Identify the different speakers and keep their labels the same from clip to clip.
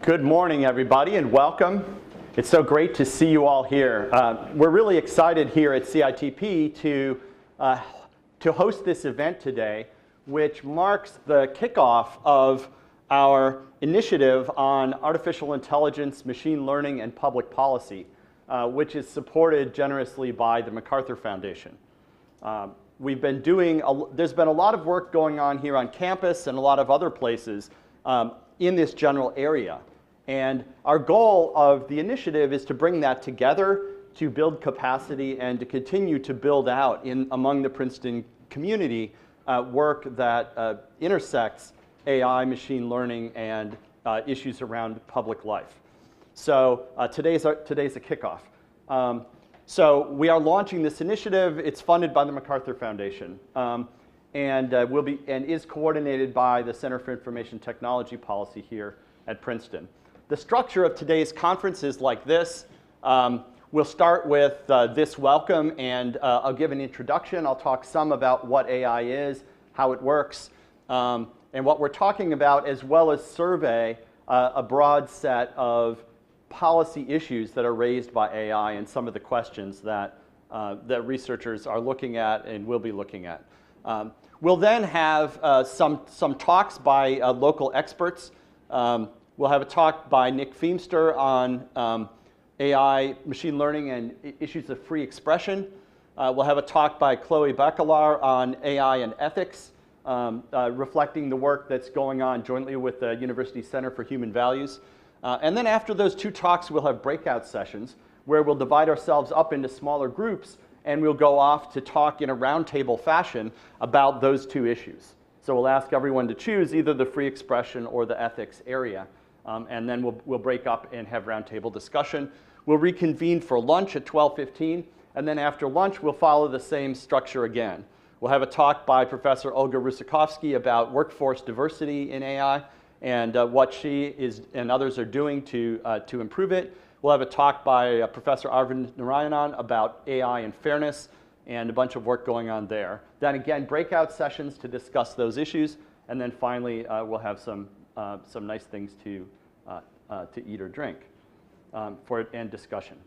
Speaker 1: Good morning, everybody, and welcome. It's so great to see you all here. We're really excited here at CITP to host this event today, which marks the kickoff of our initiative on artificial intelligence, machine learning, and public policy, which is supported generously by the MacArthur Foundation. There's been a lot of work going on here on campus and a lot of other places in this general area. And our goal of the initiative is to bring that together, to build capacity, and to continue to build out among the Princeton community work that intersects AI, machine learning, and issues around public life. So today's a kickoff. So we are launching this initiative. It's funded by the MacArthur Foundation, and is coordinated by the Center for Information Technology Policy here at Princeton. The structure of today's conference is like this. We'll start with this welcome, and I'll give an introduction. I'll talk some about what AI is, how it works, and what we're talking about, as well as survey a broad set of policy issues that are raised by AI and some of the questions that researchers are looking at and will be looking at. We'll then have some talks by local experts. We'll have a talk by Nick Feimster on AI, machine learning, and issues of free expression. We'll have a talk by Chloe Bacalar on AI and ethics, reflecting the work that's going on jointly with the University Center for Human Values. And then after those two talks, we'll have breakout sessions where we'll divide ourselves up into smaller groups, and we'll go off to talk in a roundtable fashion about those two issues. So we'll ask everyone to choose either the free expression or the ethics area. And then we'll break up and have roundtable discussion. We'll reconvene for lunch at 12:15, and then after lunch, we'll follow the same structure again. We'll have a talk by Professor Olga Rusakovsky about workforce diversity in AI and what she and others are doing to improve it. We'll have a talk by Professor Arvind Narayanan about AI and fairness and a bunch of work going on there. Then again, breakout sessions to discuss those issues, and then finally, we'll have some nice things to eat or drink and discussion.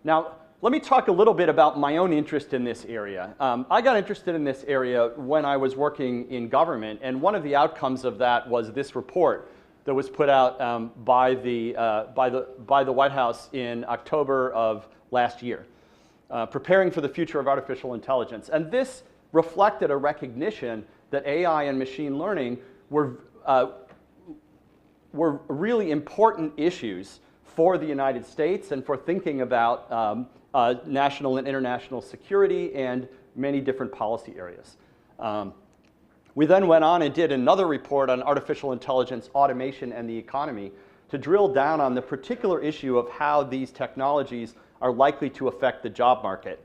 Speaker 1: Now, let me talk a little bit about my own interest in this area. I got interested in this area when I was working in government, and one of the outcomes of that was this report that was put out by the White House in October of last year, Preparing for the Future of Artificial Intelligence. And this reflected a recognition that AI and machine learning were really important issues for the United States and for thinking about national and international security and many different policy areas. We then went on and did another report on artificial intelligence, automation, and the economy to drill down on the particular issue of how these technologies are likely to affect the job market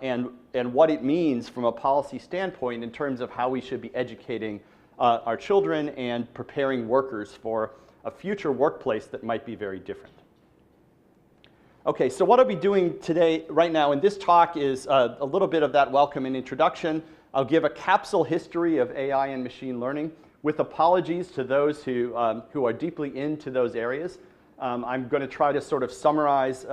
Speaker 1: and what it means from a policy standpoint in terms of how we should be educating our children and preparing workers for a future workplace that might be very different. Okay, so what I'll be doing today, right now, in this talk is a little bit of that welcome and introduction. I'll give a capsule history of AI and machine learning with apologies to those who are deeply into those areas. I'm going to try to sort of summarize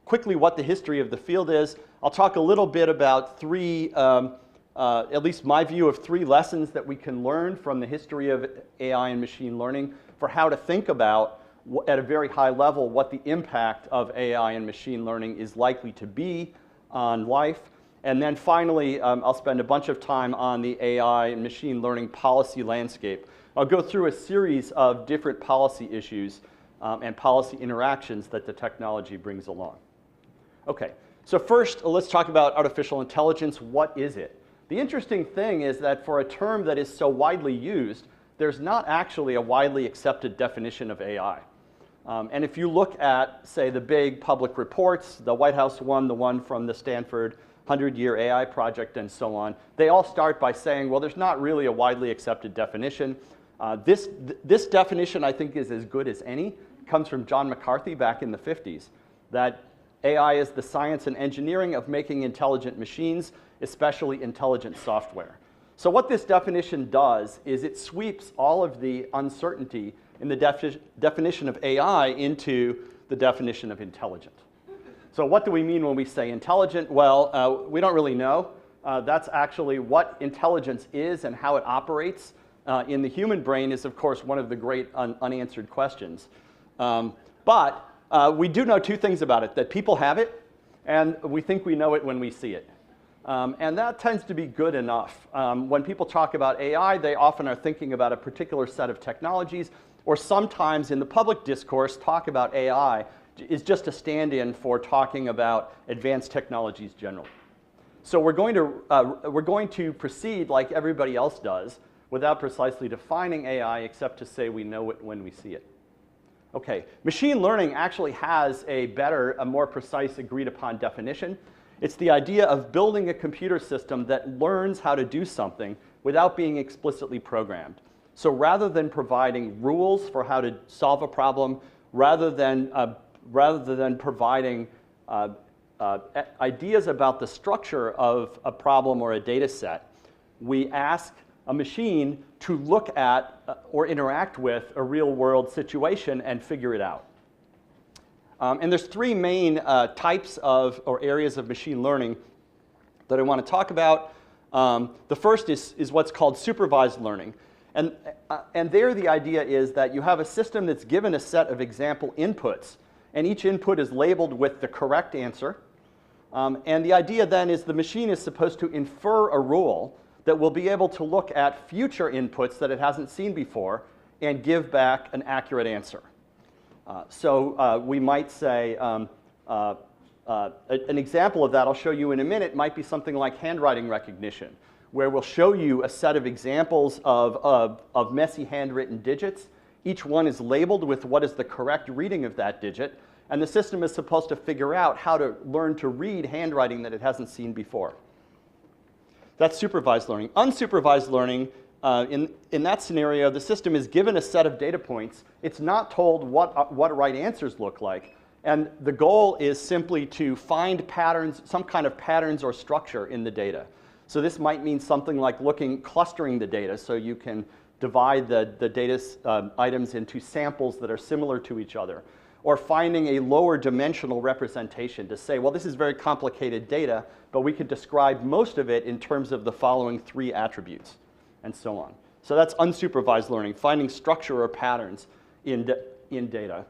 Speaker 1: quickly what the history of the field is. I'll talk a little bit about at least my view of three lessons that we can learn from the history of AI and machine learning for how to think about, at a very high level, what the impact of AI and machine learning is likely to be on life. And then finally, I'll spend a bunch of time on the AI and machine learning policy landscape. I'll go through a series of different policy issues and policy interactions that the technology brings along. Okay, so first, let's talk about artificial intelligence. What is it? The interesting thing is that for a term that is so widely used, there's not actually a widely accepted definition of AI. And if you look at, say, the big public reports, the White House one, the one from the Stanford 100-Year AI Project, and so on, they all start by saying, well, there's not really a widely accepted definition. This definition, I think, is as good as any. It comes from John McCarthy back in the 50s, that AI is the science and engineering of making intelligent machines, especially intelligent software. So what this definition does is it sweeps all of the uncertainty in the definition of AI into the definition of intelligent. So what do we mean when we say intelligent? Well, we don't really know. That's actually what intelligence is and how it operates in the human brain is, of course, one of the great unanswered questions. But we do know two things about it, that people have it, and we think we know it when we see it. And that tends to be good enough. When people talk about AI, they often are thinking about a particular set of technologies, or sometimes in the public discourse, talk about AI is just a stand-in for talking about advanced technologies generally. So we're going to proceed like everybody else does without precisely defining AI except to say we know it when we see it. Okay, machine learning actually has a better, a more precise agreed upon definition. It's the idea of building a computer system that learns how to do something without being explicitly programmed. So rather than providing rules for how to solve a problem, rather than providing ideas about the structure of a problem or a data set, we ask a machine to look at or interact with a real-world situation and figure it out. And there's three main types of or areas of machine learning that I want to talk about. The first is what's called supervised learning. And there the idea is that you have a system that's given a set of example inputs, and each input is labeled with the correct answer. And the idea then is the machine is supposed to infer a rule that will be able to look at future inputs that it hasn't seen before and give back an accurate answer. So we might say, an example of that I'll show you in a minute might be something like handwriting recognition, where we'll show you a set of examples of messy handwritten digits. Each one is labeled with what is the correct reading of that digit, and the system is supposed to figure out how to learn to read handwriting that it hasn't seen before. That's supervised learning. Unsupervised learning, in that scenario, the system is given a set of data points. It's not told what right answers look like. And the goal is simply to find patterns, some kind of patterns or structure in the data. So this might mean something like clustering the data so you can divide the data items into samples that are similar to each other. Or finding a lower dimensional representation to say, well, this is very complicated data, but we could describe most of it in terms of the following three attributes, and so on. So that's unsupervised learning, finding structure or patterns in data.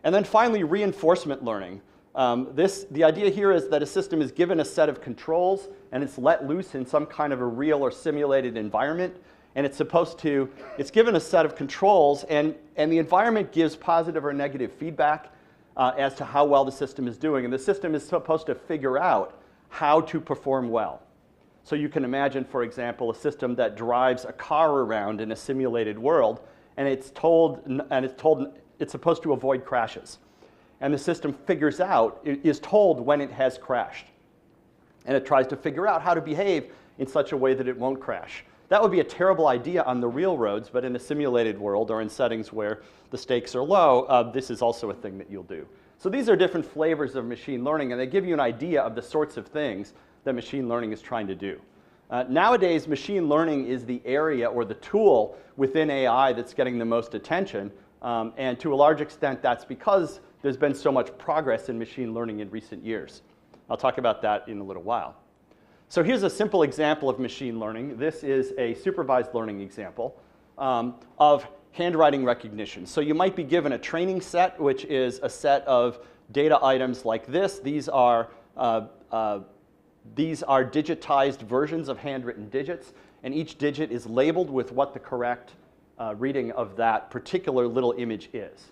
Speaker 1: And then finally, reinforcement learning. The idea here is that a system is given a set of controls, and it's let loose in some kind of a real or simulated environment. And it's given a set of controls, and the environment gives positive or negative feedback as to how well the system is doing. And the system is supposed to figure out how to perform well. So you can imagine, for example, a system that drives a car around in a simulated world, and it's supposed to avoid crashes. And the system is told when it has crashed. And it tries to figure out how to behave in such a way that it won't crash. That would be a terrible idea on the real roads, but in a simulated world or in settings where the stakes are low, this is also a thing that you'll do. So these are different flavors of machine learning, and they give you an idea of the sorts of things that machine learning is trying to do. Nowadays, machine learning is the area or the tool within AI that's getting the most attention, and to a large extent that's because there's been so much progress in machine learning in recent years. I'll talk about that in a little while. So here's a simple example of machine learning. This is a supervised learning example of handwriting recognition. So you might be given a training set, which is a set of data items like this. These are digitized versions of handwritten digits, and each digit is labeled with what the correct reading of that particular little image is.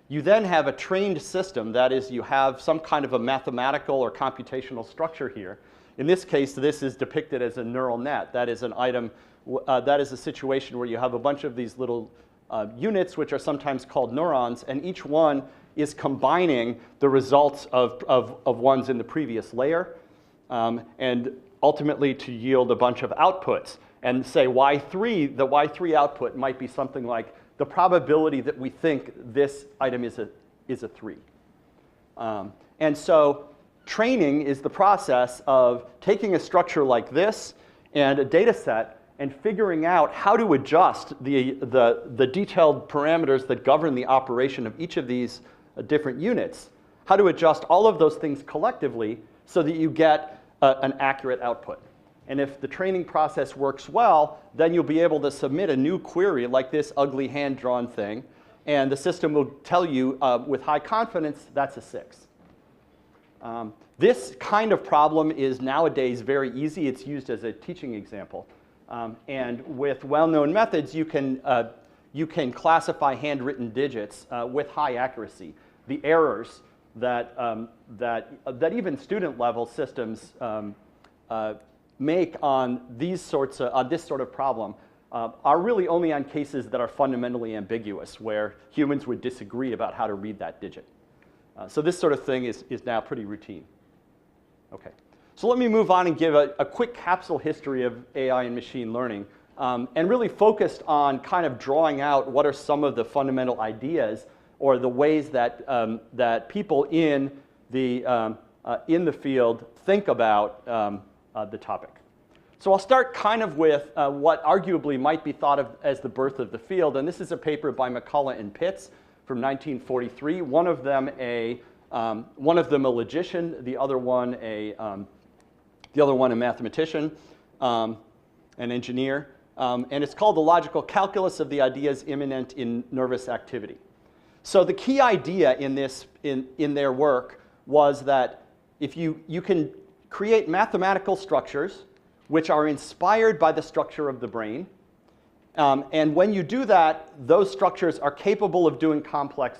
Speaker 1: You then have a trained system, that is, you have some kind of a mathematical or computational structure here. In this case, this is depicted as a neural net. That is an item, that is a situation where you have a bunch of these little units, which are sometimes called neurons, and each one is combining the results of ones in the previous layer, and ultimately to yield a bunch of outputs. And say Y3, the Y3 output might be something like the probability that we think this item is a 3. And so training is the process of taking a structure like this and a data set and figuring out how to adjust the detailed parameters that govern the operation of each of these different units, how to adjust all of those things collectively so that you get an accurate output. And if the training process works well, then you'll be able to submit a new query like this ugly hand-drawn thing, and the system will tell you with high confidence that's a 6. This kind of problem is nowadays very easy. It's used as a teaching example. And with well-known methods, you can classify handwritten digits with high accuracy. The errors that even student-level systems make on this sort of problem are really only on cases that are fundamentally ambiguous, where humans would disagree about how to read that digit. So this sort of thing is now pretty routine. Okay, so let me move on and give a quick capsule history of AI and machine learning, and really focused on kind of drawing out what are some of the fundamental ideas or the ways that that people in the field think about the topic. So I'll start kind of with what arguably might be thought of as the birth of the field, and this is a paper by McCulloch and Pitt from 1943. One of them a logician, the other one a mathematician, an engineer, and it's called The Logical Calculus of the Ideas Immanent in Nervous Activity. So the key idea in their work was that if you can create mathematical structures which are inspired by the structure of the brain, and when you do that, those structures are capable of doing complex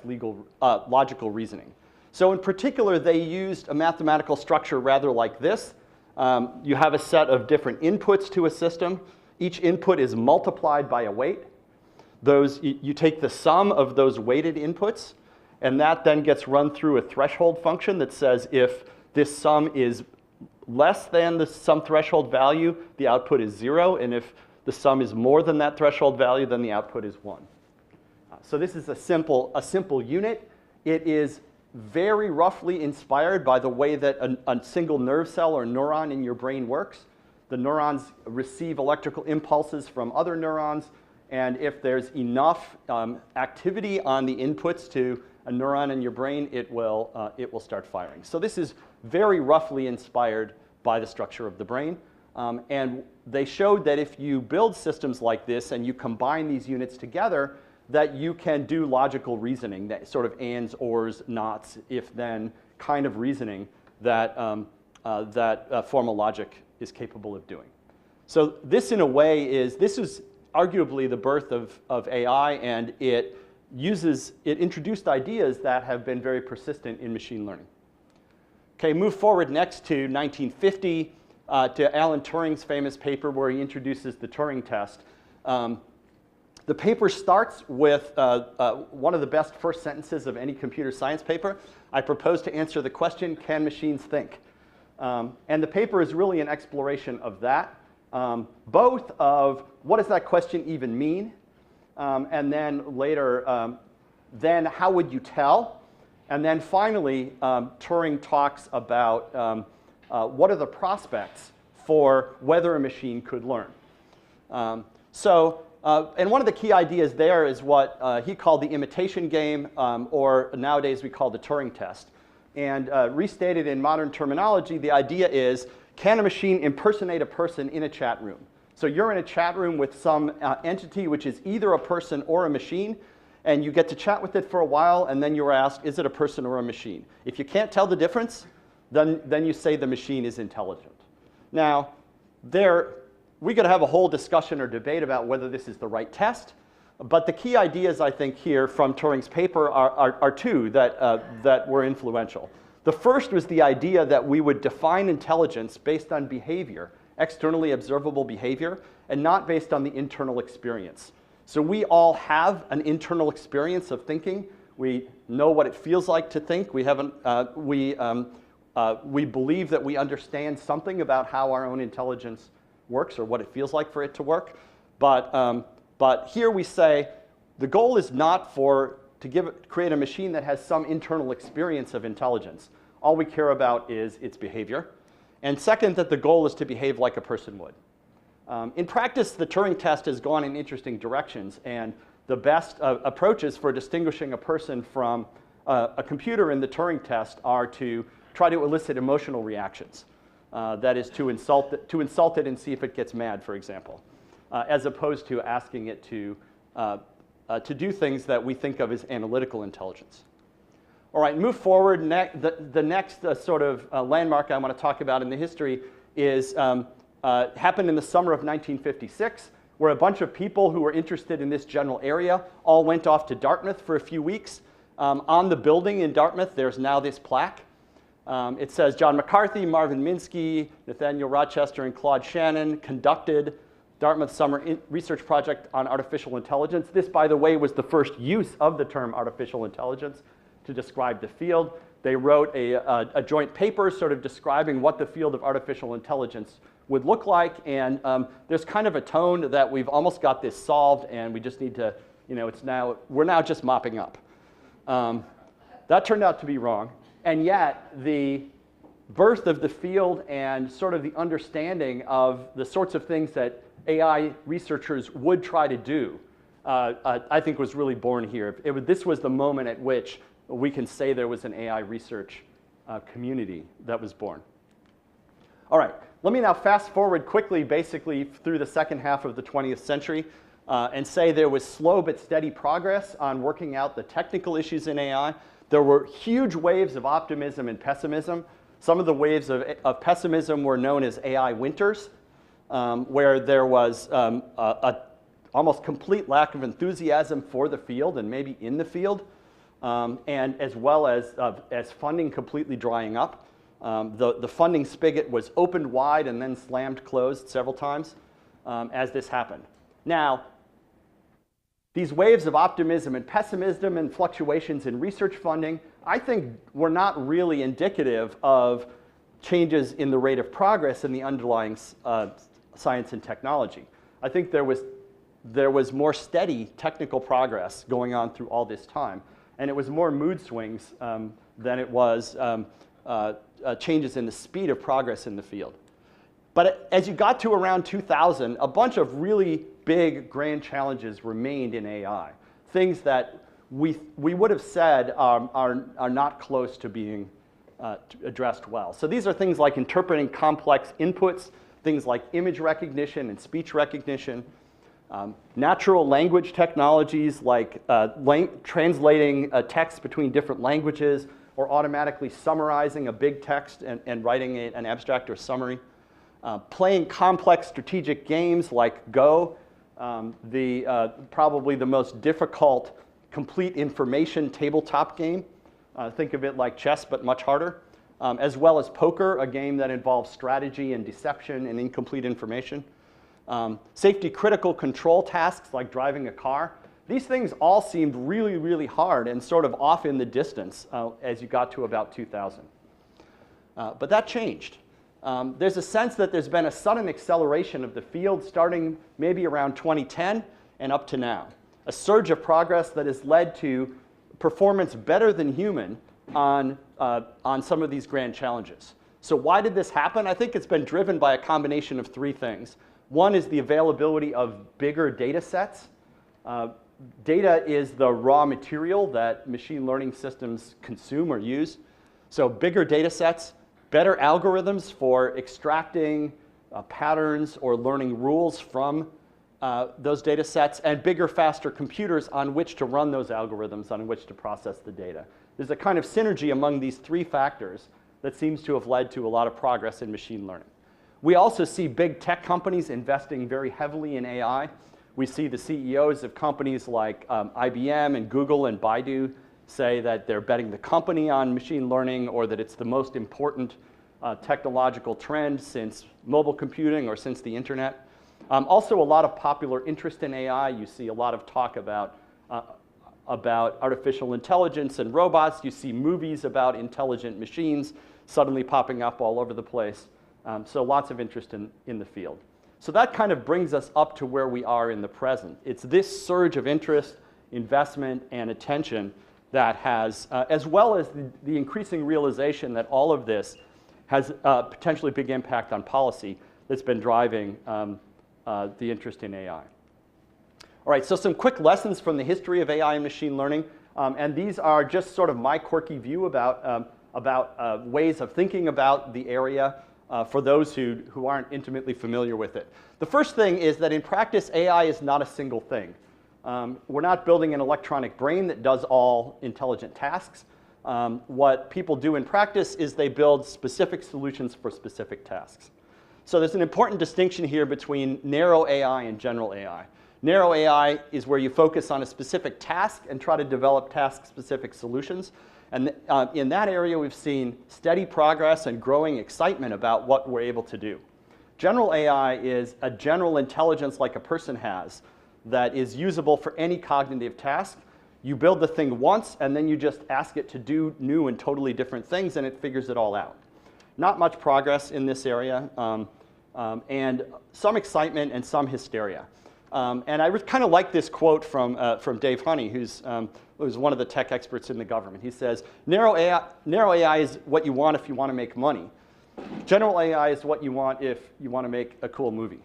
Speaker 1: logical reasoning. So in particular, they used a mathematical structure rather like this. You have a set of different inputs to a system. Each input is multiplied by a weight. You take the sum of those weighted inputs, and that then gets run through a threshold function that says if this sum is less than some threshold value, the output is 0, and if the sum is more than that threshold value, then the output is 1. So this is a simple unit. It is very roughly inspired by the way that a single nerve cell or neuron in your brain works. The neurons receive electrical impulses from other neurons, and if there's enough activity on the inputs to a neuron in your brain, it will start firing. So this is very roughly inspired by the structure of the brain. And they showed that if you build systems like this and you combine these units together, that you can do logical reasoning, that sort of ands, ors, nots, if-then kind of reasoning that, formal logic is capable of doing. So this, in a way, is arguably the birth of AI, and it introduced ideas that have been very persistent in machine learning. Okay, move forward next to 1950, to Alan Turing's famous paper where he introduces the Turing test. The paper starts with one of the best first sentences of any computer science paper. I propose to answer the question, can machines think? And the paper is really an exploration of that, both of what does that question even mean, and then later, then how would you tell? And then finally, Turing talks about what are the prospects for whether a machine could learn. And one of the key ideas there is what he called the imitation game, or nowadays we call the Turing test. And restated in modern terminology, the idea is, can a machine impersonate a person in a chat room? So you're in a chat room with some entity which is either a person or a machine, and you get to chat with it for a while, and then you're asked, is it a person or a machine? If you can't tell the difference, then you say the machine is intelligent. Now, we could have a whole discussion or debate about whether this is the right test, but the key ideas, I think, here from Turing's paper are two that were influential. The first was the idea that we would define intelligence based on behavior, externally observable behavior, and not based on the internal experience. So we all have an internal experience of thinking. We know what it feels like to think. We believe that we understand something about how our own intelligence works or what it feels like for it to work. But here we say the goal is not to create a machine that has some internal experience of intelligence. All we care about is its behavior. And second, that the goal is to behave like a person would. In practice, the Turing test has gone in interesting directions, and the best approaches for distinguishing a person from a computer in the Turing test are to try to elicit emotional reactions. That is, to insult it and see if it gets mad, for example, as opposed to asking it to do things that we think of as analytical intelligence. All right, move forward. The next sort of landmark I want to talk about in the history is happened in the summer of 1956, where a bunch of people who were interested in this general area all went off to Dartmouth for a few weeks. On the building in Dartmouth, there's now this plaque. It says, John McCarthy, Marvin Minsky, Nathaniel Rochester, and Claude Shannon conducted Dartmouth Summer Research Project on Artificial Intelligence. This, by the way, was the first use of the term artificial intelligence to describe the field. They wrote a joint paper sort of describing what the field of artificial intelligence would look like, and there's kind of a tone that we've almost got this solved, and we just need to, we're now just mopping up. That turned out to be wrong, and yet the birth of the field and sort of the understanding of the sorts of things that AI researchers would try to do, I think was really born here. This was the moment at which we can say there was an AI research community that was born. All right, let me now fast forward quickly, basically through the second half of the 20th century, and say there was slow but steady progress on working out the technical issues in AI. There were huge waves of optimism and pessimism. Some of the waves of pessimism were known as AI winters, where there was a almost complete lack of enthusiasm for the field and maybe in the field, and as well as funding completely drying up. The funding spigot was opened wide and then slammed closed several times as this happened. Now, these waves of optimism and pessimism and fluctuations in research funding, I think, were not really indicative of changes in the rate of progress in the underlying science and technology. I think there was more steady technical progress going on through all this time, and it was more mood swings than it was changes in the speed of progress in the field. But as you got to around 2000, a bunch of really big grand challenges remained in AI, things that we would have said are not close to being addressed well. So these are things like interpreting complex inputs, things like image recognition and speech recognition, natural language technologies like translating a text between different languages or automatically summarizing a big text and writing an abstract or summary, playing complex strategic games like Go, probably the most difficult complete information tabletop game. Think of it like chess, but much harder, as well as poker, a game that involves strategy and deception and incomplete information. Safety critical control tasks like driving a car. These things all seemed really, really hard and sort of off in the distance as you got to about 2000. But that changed. There's a sense that there's been a sudden acceleration of the field starting maybe around 2010 and up to now. A surge of progress that has led to performance better than human on some of these grand challenges. So why did this happen? I think it's been driven by a combination of three things. One is the availability of bigger data sets. Data is the raw material that machine learning systems consume or use. So bigger data sets, better algorithms for extracting patterns or learning rules from those data sets, and bigger, faster computers on which to run those algorithms, on which to process the data. There's a kind of synergy among these three factors that seems to have led to a lot of progress in machine learning. We also see big tech companies investing very heavily in AI. We see the CEOs of companies like IBM and Google and Baidu say that they're betting the company on machine learning, or that it's the most important technological trend since mobile computing or since the internet. Also, a lot of popular interest in AI. You see a lot of talk about artificial intelligence and robots. You see movies about intelligent machines suddenly popping up all over the place. So lots of interest in the field. So that kind of brings us up to where we are in the present. It's this surge of interest, investment, and attention that has, as well as the increasing realization that all of this has a potentially big impact on policy, that's been driving the interest in AI. All right, so some quick lessons from the history of AI and machine learning. And these are just sort of my quirky view about ways of thinking about the area for those who aren't intimately familiar with it. The first thing is that in practice, AI is not a single thing. We're not building an electronic brain that does all intelligent tasks. What people do in practice is they build specific solutions for specific tasks. So there's an important distinction here between narrow AI and general AI. Narrow AI is where you focus on a specific task and try to develop task-specific solutions. And in that area, we've seen steady progress and growing excitement about what we're able to do. General AI is a general intelligence like a person has that is usable for any cognitive task. You build the thing once, and then you just ask it to do new and totally different things, and it figures it all out. Not much progress in this area, and some excitement and some hysteria. And I kind of like this quote from Dave Honey, who's one of the tech experts in the government. He says, narrow AI is what you want if you want to make money. General AI is what you want if you want to make a cool movie.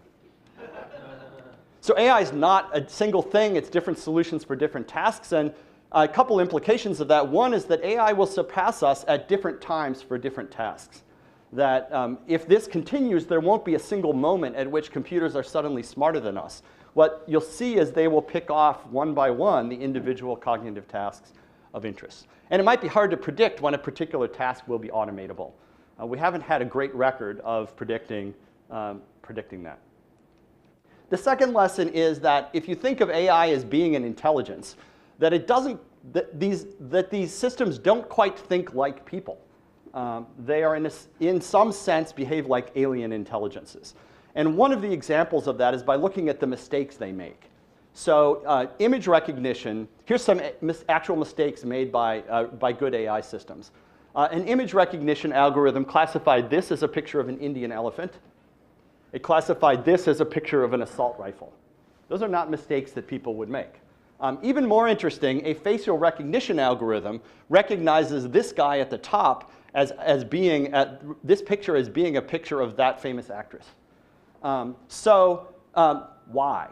Speaker 1: So AI is not a single thing. It's different solutions for different tasks. And a couple implications of that. One is that AI will surpass us at different times for different tasks. That if this continues, there won't be a single moment at which computers are suddenly smarter than us. What you'll see is they will pick off one by one the individual cognitive tasks of interest. And it might be hard to predict when a particular task will be automatable. We haven't had a great record of predicting that. The second lesson is that if you think of AI as being an intelligence, that these systems don't quite think like people. They are, in some sense, behave like alien intelligences. And one of the examples of that is by looking at the mistakes they make. So image recognition, here's some actual mistakes made by good AI systems. An image recognition algorithm classified this as a picture of an Indian elephant. It classified this as a picture of an assault rifle. Those are not mistakes that people would make. Even more interesting, a facial recognition algorithm recognizes this guy at the top as being this picture as being a picture of that famous actress. Why?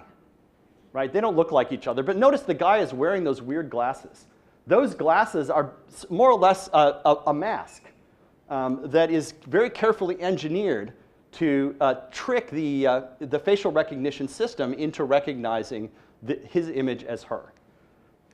Speaker 1: Right? They don't look like each other. But notice the guy is wearing those weird glasses. Those glasses are more or less a mask that is very carefully engineered to trick the facial recognition system into recognizing his image as her.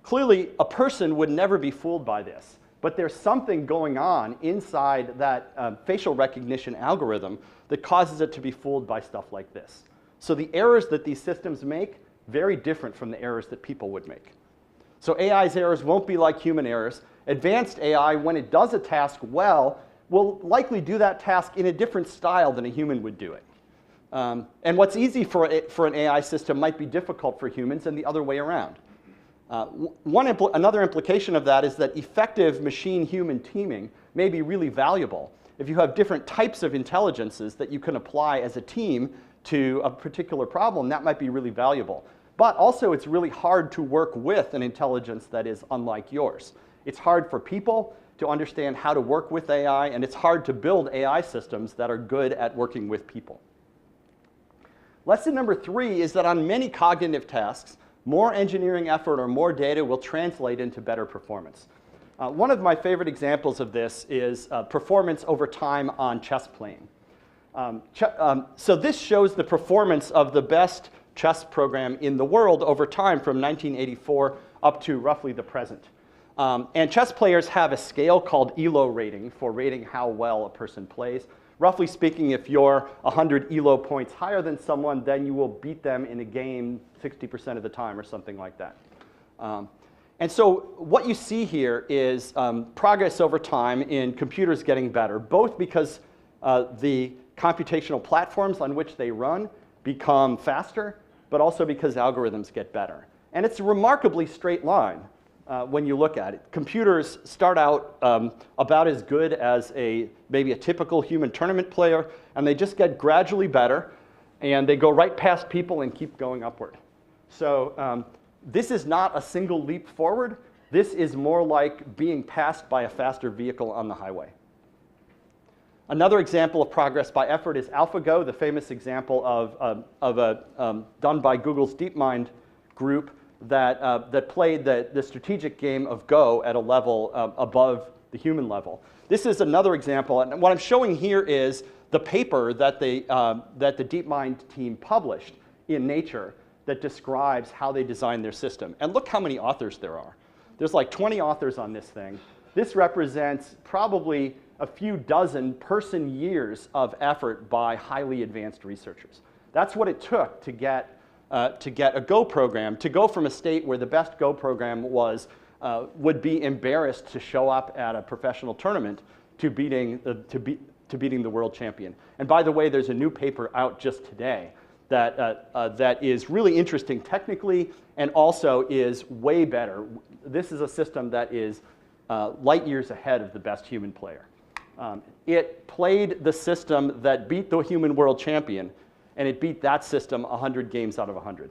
Speaker 1: Clearly, a person would never be fooled by this. But there's something going on inside that facial recognition algorithm that causes it to be fooled by stuff like this. So the errors that these systems make, very different from the errors that people would make. So AI's errors won't be like human errors. Advanced AI, when it does a task well, will likely do that task in a different style than a human would do it. And what's easy for an AI system might be difficult for humans, and the other way around. Another implication of that is that effective machine-human teaming may be really valuable. If you have different types of intelligences that you can apply as a team to a particular problem, that might be really valuable. But also, it's really hard to work with an intelligence that is unlike yours. It's hard for people to understand how to work with AI, and it's hard to build AI systems that are good at working with people. Lesson number 3 is that on many cognitive tasks, more engineering effort or more data will translate into better performance. One of my favorite examples of this is performance over time on chess playing. So this shows the performance of the best chess program in the world over time from 1984 up to roughly the present. And chess players have a scale called ELO rating for rating how well a person plays. Roughly speaking, if you're 100 ELO points higher than someone, then you will beat them in a game 60% of the time or something like that. And so what you see here is progress over time in computers getting better, both because the computational platforms on which they run become faster, but also because algorithms get better. And it's a remarkably straight line when you look at it. Computers start out about as good as maybe a typical human tournament player, and they just get gradually better, and they go right past people and keep going upward. So this is not a single leap forward. This is more like being passed by a faster vehicle on the highway. Another example of progress by effort is AlphaGo, the famous example done by Google's DeepMind group that played the strategic game of Go at a level above the human level. This is another example, and what I'm showing here is the paper that the DeepMind team published in Nature that describes how they designed their system. And look how many authors there are. There's like 20 authors on this thing. This represents probably a few dozen person years of effort by highly advanced researchers. That's what it took to get a Go program, to go from a state where the best Go program would be embarrassed to show up at a professional tournament to beating the world champion. And by the way, there's a new paper out just today that is really interesting technically and also is way better. This is a system that is light years ahead of the best human player. It played the system that beat the human world champion, and it beat that system 100 games out of 100.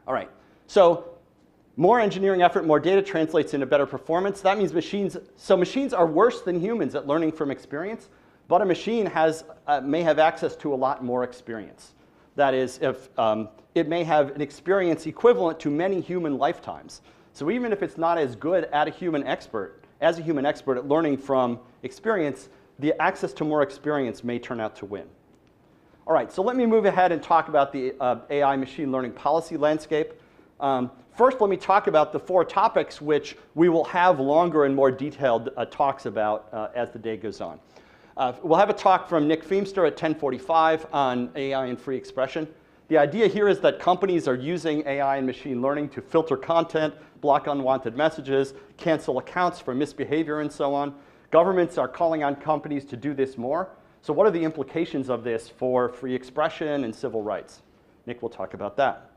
Speaker 1: All right, so more engineering effort, more data translates into better performance. That means machines are worse than humans at learning from experience, but a machine may have access to a lot more experience. That is, if it may have an experience equivalent to many human lifetimes. So even if it's not as good as a human expert at learning from experience, the access to more experience may turn out to win. All right, so let me move ahead and talk about the AI machine learning policy landscape. First, let me talk about the 4 topics which we will have longer and more detailed talks about as the day goes on. We'll have a talk from Nick Feimster at 10:45 on AI and free expression. The idea here is that companies are using AI and machine learning to filter content, block unwanted messages, cancel accounts for misbehavior, and so on. Governments are calling on companies to do this more. So what are the implications of this for free expression and civil rights? Nick will talk about that.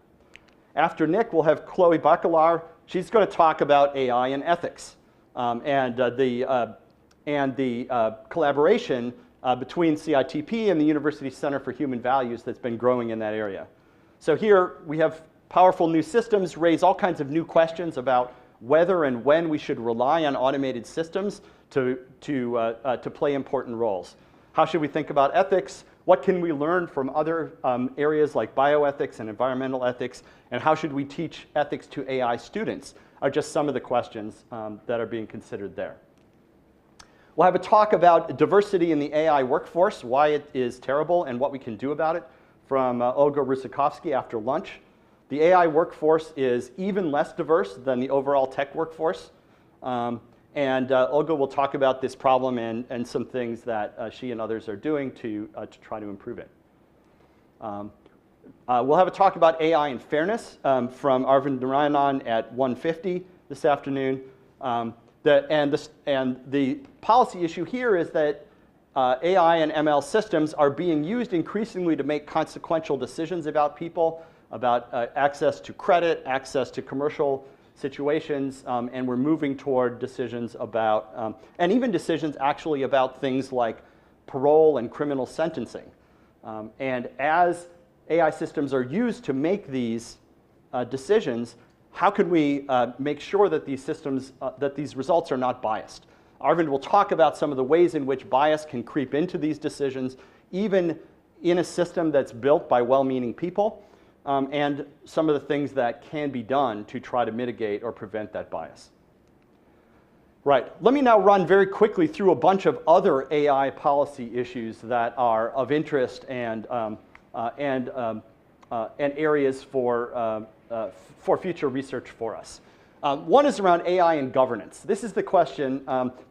Speaker 1: After Nick, we'll have Chloe Bacalar. She's going to talk about AI and ethics and the collaboration between CITP and the University Center for Human Values that's been growing in that area. So here we have powerful new systems raise all kinds of new questions about whether and when we should rely on automated systems to play important roles. How should we think about ethics? What can we learn from other areas like bioethics and environmental ethics? And how should we teach ethics to AI students are just some of the questions that are being considered there. We'll have a talk about diversity in the AI workforce, why it is terrible and what we can do about it, from Olga Rusikovsky after lunch. The AI workforce is even less diverse than the overall tech workforce. And Olga will talk about this problem and some things that she and others are doing to try to improve it. We'll have a talk about AI and fairness from Arvind Narayanan at 1:50 this afternoon. The policy issue here is that AI and ML systems are being used increasingly to make consequential decisions about people, about access to credit, access to commercial situations, and we're moving toward decisions about, and even decisions actually about things like parole and criminal sentencing. And as AI systems are used to make these decisions, how can we make sure that these systems, that these results are not biased? Arvind will talk about some of the ways in which bias can creep into these decisions, even in a system that's built by well-meaning people, and some of the things that can be done to try to mitigate or prevent that bias. Right, let me now run very quickly through a bunch of other AI policy issues that are of interest and areas for future research for us. One is around AI and governance. This is the question.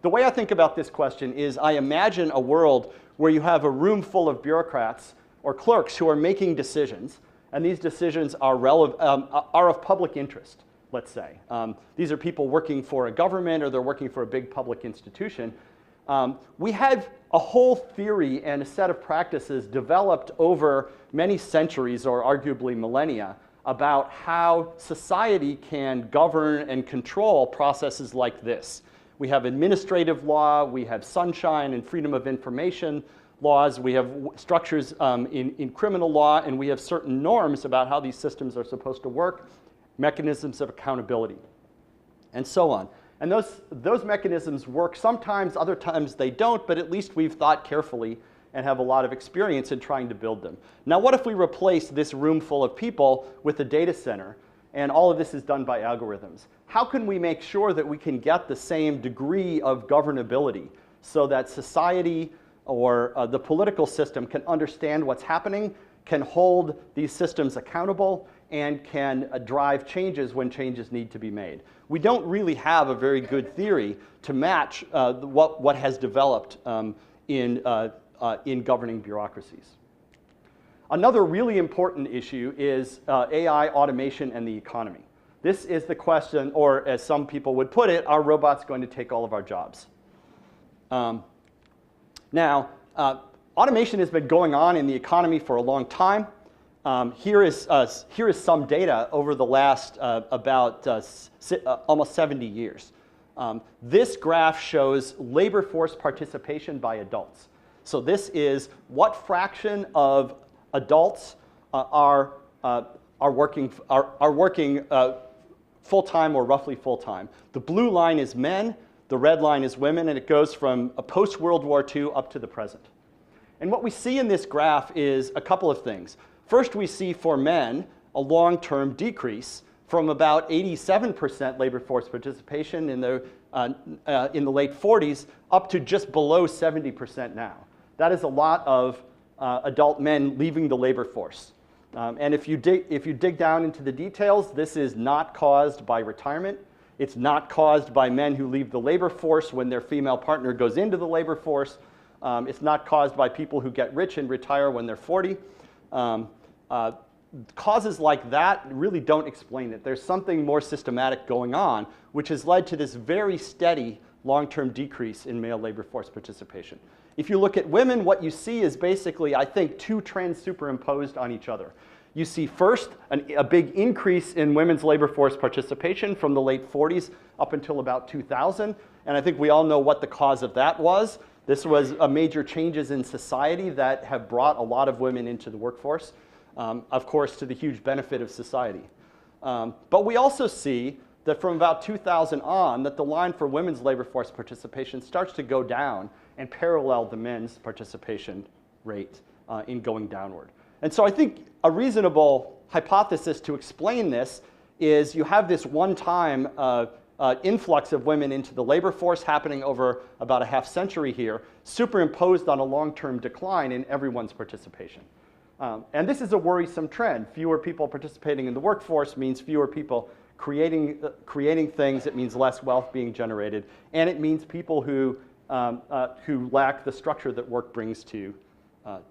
Speaker 1: The way I think about this question is I imagine a world where you have a room full of bureaucrats or clerks who are making decisions, and these decisions are of public interest, let's say. These are people working for a government or they're working for a big public institution. We have a whole theory and a set of practices developed over many centuries or arguably millennia about how society can govern and control processes like this. We have administrative law, we have sunshine and freedom of information laws, we have structures in criminal law, and we have certain norms about how these systems are supposed to work, mechanisms of accountability, and so on. And those mechanisms work sometimes, other times they don't, but at least we've thought carefully and have a lot of experience in trying to build them. Now, what if we replace this room full of people with a data center, and all of this is done by algorithms? How can we make sure that we can get the same degree of governability so that society or the political system can understand what's happening, can hold these systems accountable, and can drive changes when changes need to be made? We don't really have a very good theory to match what has developed in governing bureaucracies. Another really important issue is AI, automation, and the economy. This is the question, or as some people would put it, are robots going to take all of our jobs? Now, automation has been going on in the economy for a long time. Here is some data over the last about almost 70 years. This graph shows labor force participation by adults. So this is what fraction of adults are working full-time or roughly full-time. The blue line is men, the red line is women, and it goes from post-World War II up to the present. And what we see in this graph is a couple of things. First, we see for men a long-term decrease from about 87% labor force participation in the late 40s up to just below 70% now. That is a lot of adult men leaving the labor force. And if you dig down into the details, this is not caused by retirement. It's not caused by men who leave the labor force when their female partner goes into the labor force. It's not caused by people who get rich and retire when they're 40. Causes like that really don't explain it. There's something more systematic going on, which has led to this very steady long-term decrease in male labor force participation. If you look at women, what you see is basically, I think, two trends superimposed on each other. You see first a big increase in women's labor force participation from the late 40s up until about 2000. And I think we all know what the cause of that was. This was major changes in society that have brought a lot of women into the workforce, of course, to the huge benefit of society. But we also see that from about 2000 on, that the line for women's labor force participation starts to go down and parallel the men's participation rate in going downward. And so I think a reasonable hypothesis to explain this is you have this one-time influx of women into the labor force happening over about a half century here, superimposed on a long-term decline in everyone's participation. And this is a worrisome trend. Fewer people participating in the workforce means fewer people creating things. It means less wealth being generated. And it means people who lack the structure that work brings to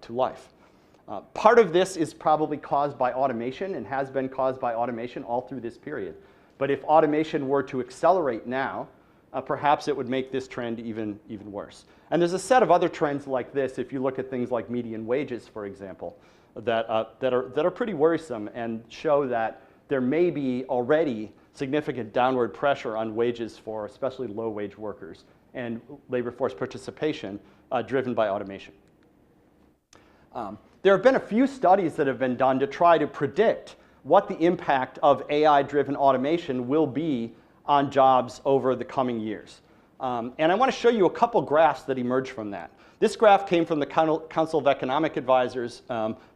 Speaker 1: life. Part of this is probably caused by automation and has been caused by automation all through this period. But if automation were to accelerate now, perhaps it would make this trend even worse. And there's a set of other trends like this, if you look at things like median wages, for example, that are pretty worrisome and show that there may be already significant downward pressure on wages for especially low-wage workers and labor force participation driven by automation. There have been a few studies that have been done to try to predict what the impact of AI-driven automation will be on jobs over the coming years. And I want to show you a couple graphs that emerge from that. This graph came from the Council of Economic Advisors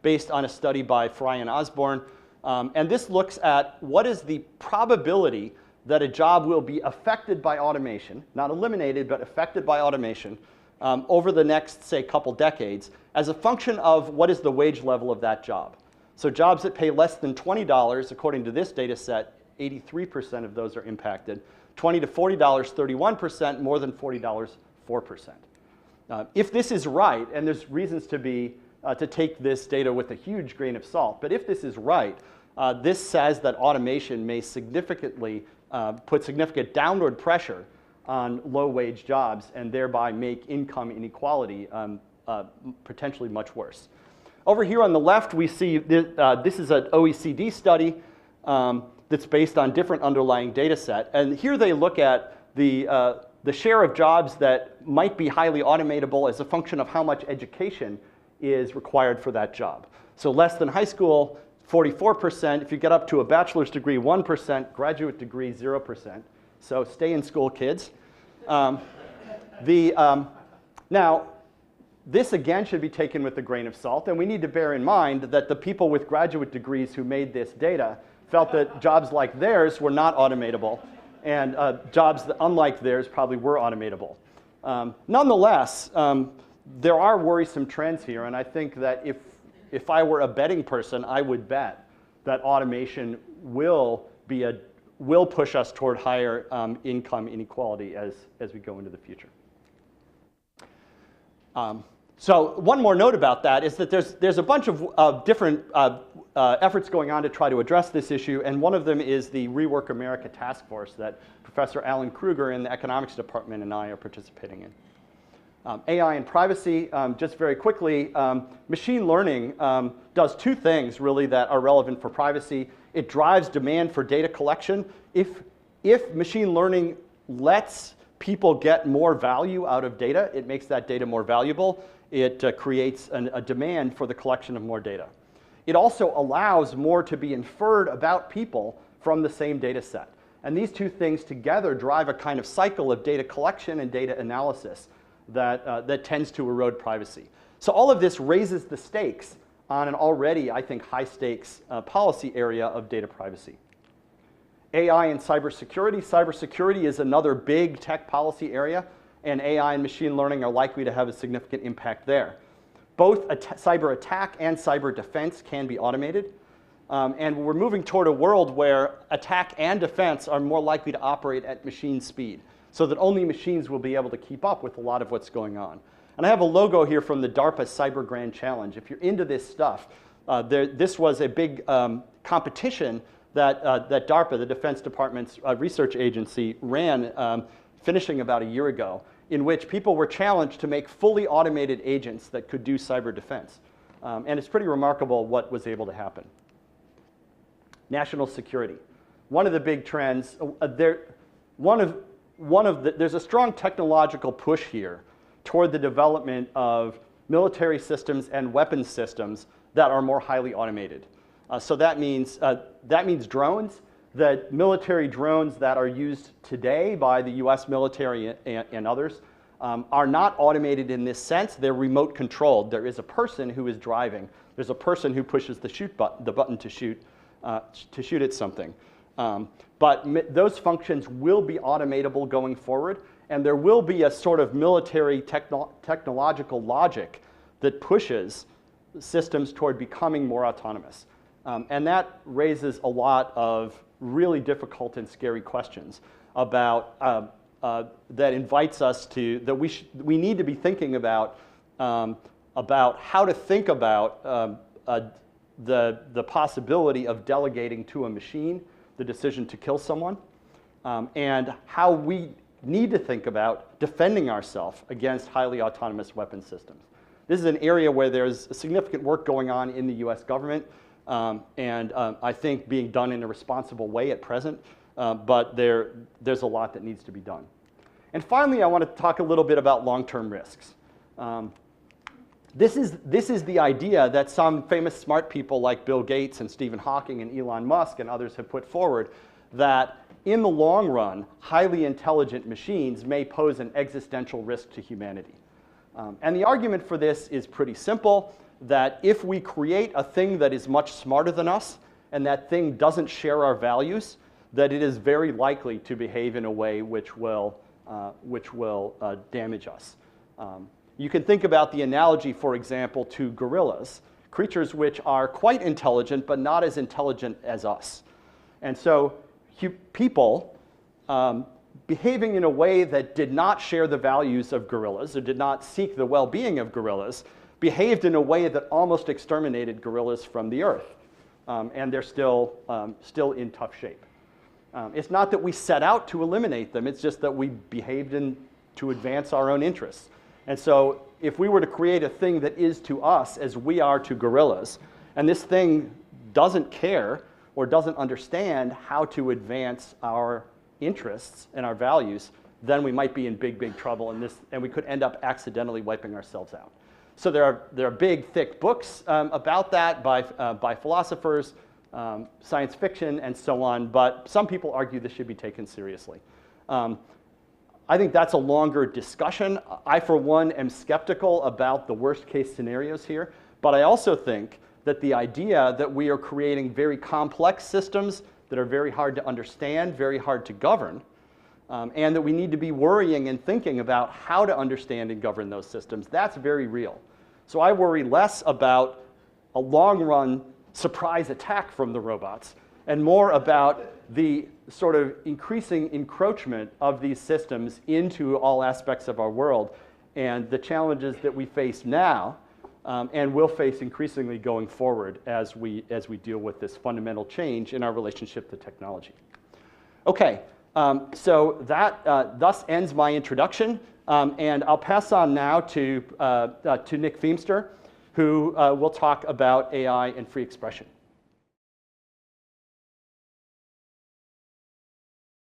Speaker 1: based on a study by Fry and Osborne. And this looks at what is the probability that a job will be affected by automation, not eliminated, but affected by automation over the next, say, couple decades as a function of what is the wage level of that job. So jobs that pay less than $20, according to this data set, 83% of those are impacted. $20 to $40, 31%, more than $40, 4%. If this is right, and there's reasons to take this data with a huge grain of salt, but if this is right, this says that automation may significantly put significant downward pressure on low-wage jobs and thereby make income inequality potentially much worse. Over here on the left, we see this is an OECD study that's based on different underlying data set. And here they look at the share of jobs that might be highly automatable as a function of how much education is required for that job. So less than high school, 44%. If you get up to a bachelor's degree, 1%. Graduate degree, 0%. So stay in school, kids. Now, this again should be taken with a grain of salt, and we need to bear in mind that the people with graduate degrees who made this data felt that jobs like theirs were not automatable, and jobs that, unlike theirs, probably were automatable. Nonetheless, there are worrisome trends here, and I think that if I were a betting person, I would bet that automation will push us toward higher income inequality as we go into the future. So one more note about that is that there's a bunch of different efforts going on to try to address this issue, and one of them is the Rework America task force that Professor Alan Kruger in the economics department and I are participating in. AI and privacy, just very quickly, machine learning does two things really that are relevant for privacy. It drives demand for data collection. If machine learning lets people get more value out of data, it makes that data more valuable. It creates a demand for the collection of more data. It also allows more to be inferred about people from the same data set. And these two things together drive a kind of cycle of data collection and data analysis that tends to erode privacy. So all of this raises the stakes on an already, I think, high stakes policy area of data privacy. AI and cybersecurity. Cybersecurity is another big tech policy area, and AI and machine learning are likely to have a significant impact there. Both cyber attack and cyber defense can be automated. And we're moving toward a world where attack and defense are more likely to operate at machine speed, so that only machines will be able to keep up with a lot of what's going on. And I have a logo here from the DARPA Cyber Grand Challenge. If you're into this stuff, this was a big competition that DARPA, the Defense Department's research agency, ran finishing about a year ago, in which people were challenged to make fully automated agents that could do cyber defense. And it's pretty remarkable what was able to happen. National security. One of the big trends, there's a strong technological push here toward the development of military systems and weapons systems that are more highly automated. So that means drones. The military drones that are used today by the US military and others are not automated in this sense. They're remote controlled. There is a person who is driving. There's a person who pushes the button to shoot at something. But those functions will be automatable going forward, and there will be a sort of military technological logic that pushes systems toward becoming more autonomous. And that raises a lot of really difficult and scary questions about that invites us to that we need to be thinking about how to think about the possibility of delegating to a machine the decision to kill someone, and how we need to think about defending ourselves against highly autonomous weapon systems. This is an area where there's significant work going on in the US government, and I think being done in a responsible way at present, but there's a lot that needs to be done. And finally, I want to talk a little bit about long-term risks. This is the idea that some famous smart people like Bill Gates and Stephen Hawking and Elon Musk and others have put forward, that in the long run, highly intelligent machines may pose an existential risk to humanity. And the argument for this is pretty simple, that if we create a thing that is much smarter than us, and that thing doesn't share our values, that it is very likely to behave in a way which will damage us. You can think about the analogy, for example, to gorillas, creatures which are quite intelligent, but not as intelligent as us. And so people behaving in a way that did not share the values of gorillas, or did not seek the well-being of gorillas, behaved in a way that almost exterminated gorillas from the earth. And they're still in tough shape. It's not that we set out to eliminate them, it's just that we behaved to advance our own interests. And so if we were to create a thing that is to us as we are to gorillas, and this thing doesn't care or doesn't understand how to advance our interests and our values, then we might be in big, big trouble, and we could end up accidentally wiping ourselves out. So there are big, thick books about that by philosophers, science fiction, and so on, but some people argue this should be taken seriously. I think that's a longer discussion. I, for one, am skeptical about the worst case scenarios here, but I also think that the idea that we are creating very complex systems that are very hard to understand, very hard to govern, and that we need to be worrying and thinking about how to understand and govern those systems, that's very real. So I worry less about a long-run surprise attack from the robots and more about the sort of increasing encroachment of these systems into all aspects of our world and the challenges that we face now and will face increasingly going forward as we deal with this fundamental change in our relationship to technology. Okay, so that thus ends my introduction, and I'll pass on now to Nick Feimster, who will talk about AI and free expression.